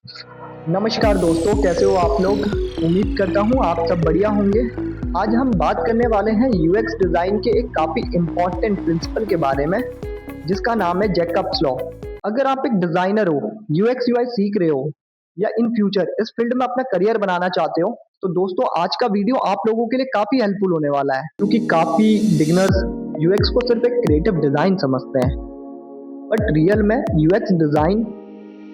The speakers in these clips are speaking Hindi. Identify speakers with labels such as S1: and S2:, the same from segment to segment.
S1: नमस्कार दोस्तों, कैसे हो आप लोग। उम्मीद करता हूँ आप सब बढ़िया होंगे। आज हम बात करने वाले हैं यूएक्स डिज़ाइन के एक काफ़ी इम्पॉर्टेंट प्रिंसिपल के बारे में, जिसका नाम है जैकब्स लॉ। अगर आप एक डिज़ाइनर हो, यूएक्स यूआई सीख रहे हो या इन फ्यूचर इस फील्ड में अपना करियर बनाना चाहते हो, तो दोस्तों आज का वीडियो आप लोगों के लिए काफ़ी हेल्पफुल होने वाला है, क्योंकि काफ़ी बिगिनर्स यूएक्स को सिर्फ एक क्रिएटिव डिज़ाइन समझते हैं, बट रियल में यूएक्स डिज़ाइन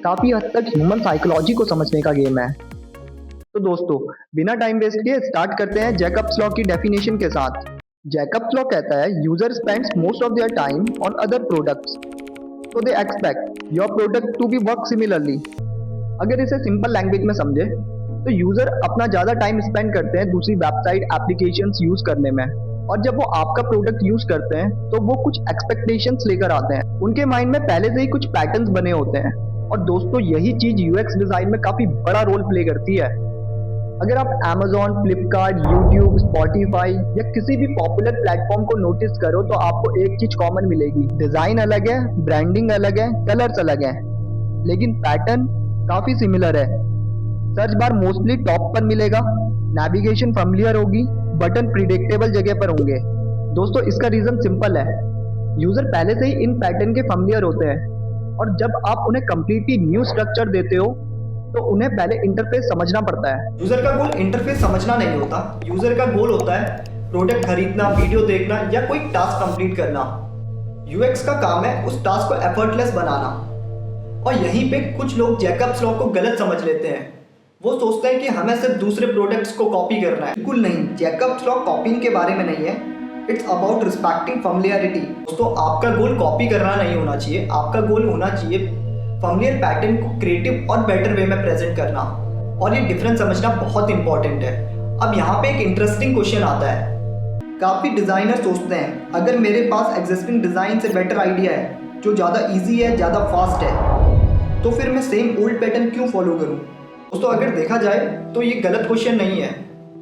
S1: काफ़ी हद तक ह्यूमन साइकोलॉजी को समझने का गेम है। तो दोस्तों, बिना टाइम वेस्ट किए स्टार्ट करते हैं जैकब्स लॉ की डेफिनेशन के साथ। जैकब्स लॉ कहता है user spends most of their time on other products, so they expect your product to be work similarly। अगर इसे सिंपल लैंग्वेज में समझे तो यूजर अपना ज़्यादा टाइम स्पेंड करते हैं दूसरी वेबसाइट एप्लीकेशंस यूज करने में, और जब वो आपका प्रोडक्ट यूज करते हैं तो वो कुछ एक्सपेक्टेशंस लेकर आते हैं। उनके माइंड में पहले से ही कुछ पैटर्न्स बने होते हैं, और दोस्तों यही चीज़ यूएक्स डिज़ाइन में काफ़ी बड़ा रोल प्ले करती है। अगर आप Amazon, फ्लिपकार्ट, यूट्यूब, स्पॉटिफाई या किसी भी पॉपुलर प्लेटफॉर्म को नोटिस करो तो आपको एक चीज कॉमन मिलेगी। डिजाइन अलग है, ब्रांडिंग अलग है, कलर्स अलग है, लेकिन पैटर्न काफी सिमिलर है। सर्च बार मोस्टली टॉप पर मिलेगा, नेविगेशन फैमिलियर होगी, बटन प्रिडिक्टेबल जगह पर होंगे। दोस्तों इसका रीजन सिंपल है, यूजर पहले से ही इन पैटर्न के फैमिलियर होते हैं, और जब आप उन्हें कंप्लीटली न्यू स्ट्रक्चर देते हो तो उन्हें पहले इंटरफेस समझना पड़ता है।
S2: यूजर का गोल इंटरफेस समझना नहीं होता, यूजर का गोल होता है प्रोडक्ट खरीदना, वीडियो देखना या कोई टास्क कंप्लीट करना। यूएक्स का काम है उस टास्क को एफर्टलेस बनाना। और यहीं पे कुछ लोग जैकब्स लॉ को गलत समझ लेते हैं। वो सोचते हैं कि हमें सिर्फ दूसरे प्रोडक्ट्स को कॉपी करना है। बिल्कुल नहीं, जैकब्स लॉ कॉपिंग के बारे में नहीं है, इट्स अबाउट रिस्पेक्टिंग फैमिलियरिटी। दोस्तों आपका गोल कॉपी करना नहीं होना चाहिए, आपका गोल होना चाहिए फैमिलियर पैटर्न को क्रिएटिव और बेटर वे में प्रेजेंट करना। और ये डिफरेंस समझना बहुत इंपॉर्टेंट है। अब यहाँ पे एक इंटरेस्टिंग क्वेश्चन आता है। काफ़ी डिज़ाइनर सोचते हैं अगर मेरे पास एग्जिस्टिंग डिज़ाइन से बेटर आइडिया है जो ज़्यादा इजी है, ज़्यादा फास्ट है, तो फिर मैं सेम ओल्ड पैटर्न क्यों फॉलो करूँ। दोस्तों अगर देखा जाए तो ये गलत क्वेश्चन नहीं है,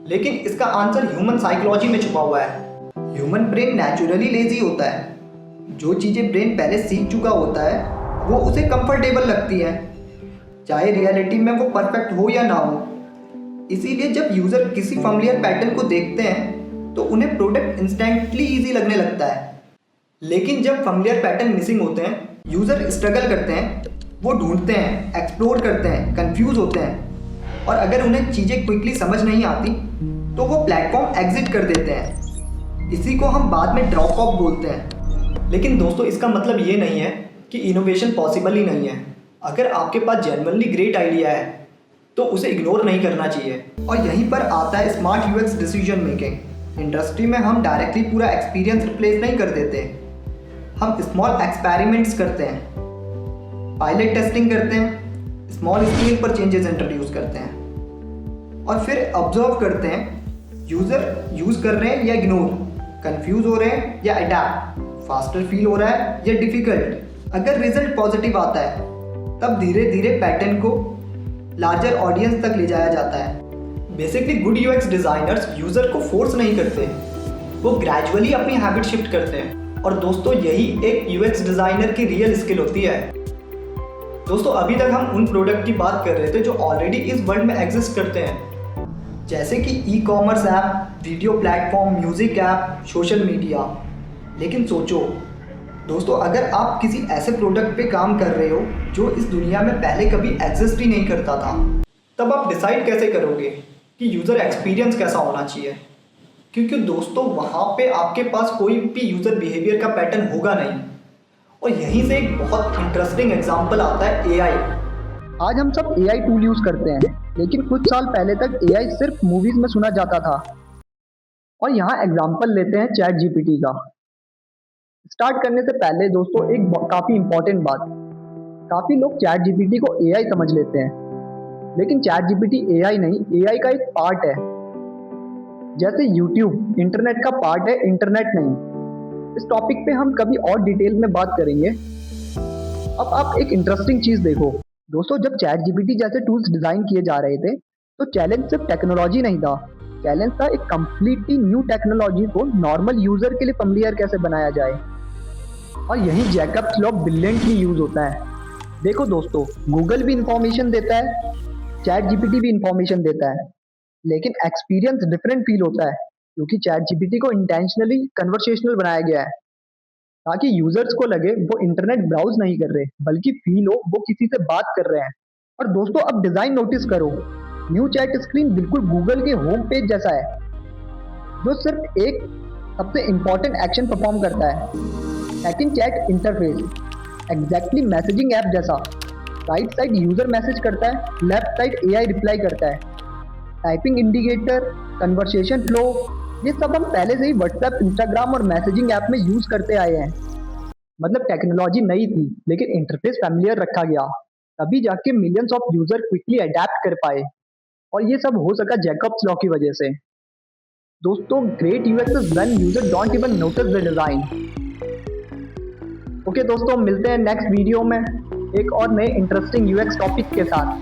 S2: लेकिन इसका आंसर ह्यूमन साइकोलॉजी में छुपा हुआ है। ह्यूमन ब्रेन नेचुरली लेजी होता है। जो चीज़ें ब्रेन पहले सीख चुका होता है वो उसे कंफर्टेबल लगती है, चाहे रियलिटी में वो परफेक्ट हो या ना हो। इसीलिए जब यूज़र किसी फैमिलियर पैटर्न को देखते हैं तो उन्हें प्रोडक्ट इंस्टेंटली इजी लगने लगता है। लेकिन जब फैमिलियर पैटर्न मिसिंग होते हैं, यूज़र स्ट्रगल करते हैं, वो ढूंढते हैं, एक्सप्लोर करते हैं, कंफ्यूज होते हैं, और अगर उन्हें चीज़ें क्विकली समझ नहीं आती तो वो प्लेटफॉर्म एग्जिट कर देते हैं। इसी को हम बाद में ड्रॉप ऑफ बोलते हैं। लेकिन दोस्तों इसका मतलब ये नहीं है कि इनोवेशन पॉसिबल ही नहीं है। अगर आपके पास जेन्युइनली ग्रेट आइडिया है तो उसे इग्नोर नहीं करना चाहिए। और यहीं पर आता है smart UX decision making. Industry में हम डायरेक्टली पूरा एक्सपीरियंस रिप्लेस नहीं कर देते, हम स्मॉल एक्सपेरिमेंट्स करते हैं, पायलट टेस्टिंग करते हैं, स्मॉल स्केल पर चेंजेस इंट्रोड्यूस करते हैं, और फिर ऑब्जर्व करते हैं यूज़र यूज़ कर रहे हैं या इग्नोर, कंफ्यूज हो रहे हैं या अडैप्ट, फास्टर फील हो रहा है या डिफ़िकल्ट। अगर रिजल्ट पॉजिटिव आता है तब धीरे धीरे पैटर्न को लार्जर ऑडियंस तक ले जाया जाता है। Basically good UX designers user को फोर्स नहीं करते, वो ग्रेजुअली अपनी हैबिट शिफ्ट करते हैं। और दोस्तों यही एक यूएक्स डिज़ाइनर की रियल स्किल होती है। दोस्तों अभी तक हम उन प्रोडक्ट की बात कर रहे थे जो ऑलरेडी इस वर्ल्ड में एग्जिस्ट करते हैं, जैसे कि e commerce app, video platform, music app, social media. लेकिन सोचो दोस्तों, अगर आप किसी ऐसे प्रोडक्ट पे काम कर रहे हो जो इस दुनिया में पहले कभी एग्जिस्ट ही नहीं करता था, तब आप डिसाइड कैसे करोगे कि यूज़र एक्सपीरियंस कैसा होना चाहिए। क्योंकि दोस्तों वहाँ पे आपके पास कोई भी यूज़र बिहेवियर का पैटर्न होगा नहीं। और यहीं से एक बहुत इंटरेस्टिंग एग्जाम्पल आता है एआई।
S1: आज हम सब एआई टूल यूज करते हैं, लेकिन कुछ साल पहले तक एआई सिर्फ मूवीज में सुना जाता था। और यहाँ एग्जाम्पल लेते हैं चैट जीपीटी का। स्टार्ट करने से पहले दोस्तों एक काफ़ी इंपॉर्टेंट बात, काफ़ी लोग चैट जीपीटी को एआई समझ लेते हैं, लेकिन चैट जीपीटी एआई नहीं, एआई का एक पार्ट है। जैसे यूट्यूब इंटरनेट का पार्ट है, इंटरनेट नहीं। इस टॉपिक पे हम कभी और डिटेल में बात करेंगे। अब आप एक इंटरेस्टिंग चीज़ देखो दोस्तों, जब चैट जीपीटी जैसे टूल्स डिज़ाइन किए जा रहे थे तो चैलेंज सिर्फ टेक्नोलॉजी नहीं था, चैलेंज था एक कंप्लीटली न्यू टेक्नोलॉजी को नॉर्मल यूज़र के लिए फैमिलियर कैसे बनाया जाए। और यही जैकब्स लॉ ब्रिलियंटली यूज होता है। देखो दोस्तों, गूगल भी इंफॉर्मेशन देता है, चैट जीपीटी भी इंफॉर्मेशन देता है, लेकिन एक्सपीरियंस डिफरेंट फील होता है क्योंकि चैट जीपीटी को इंटेंशनली कन्वर्सेशनल बनाया गया है ताकि यूजर्स को लगे वो इंटरनेट ब्राउज नहीं कर रहे बल्कि फील हो वो किसी से बात कर रहे हैं। और दोस्तों, अब डिजाइन नोटिस करो, न्यू चैट स्क्रीन बिल्कुल गूगल के होम पेज जैसा है, जो सिर्फ एक सबसे इंपॉर्टेंट एक्शन परफॉर्म करता है। Second, chat interface exactly messaging app जैसा। राइट साइड यूजर मैसेज करता है, लेफ्ट साइड एआई रिप्लाई करता है। टाइपिंग इंडिकेटर, कन्वर्सेशन फ्लो, ये सब हम पहले से ही व्हाट्सएप, इंस्टाग्राम और मैसेजिंग ऐप में यूज करते आए हैं। मतलब टेक्नोलॉजी नई थी लेकिन इंटरफेस फैमिलियर रखा गया, तभी जाके millions of user quickly adapt कर पाए। और ये सब हो सका जैकब्स लॉ की वजह से। दोस्तों, great UX is when user don't even notice the design. Okay दोस्तों, मिलते हैं नेक्स्ट वीडियो में एक और नए इंटरेस्टिंग यूएक्स टॉपिक के साथ।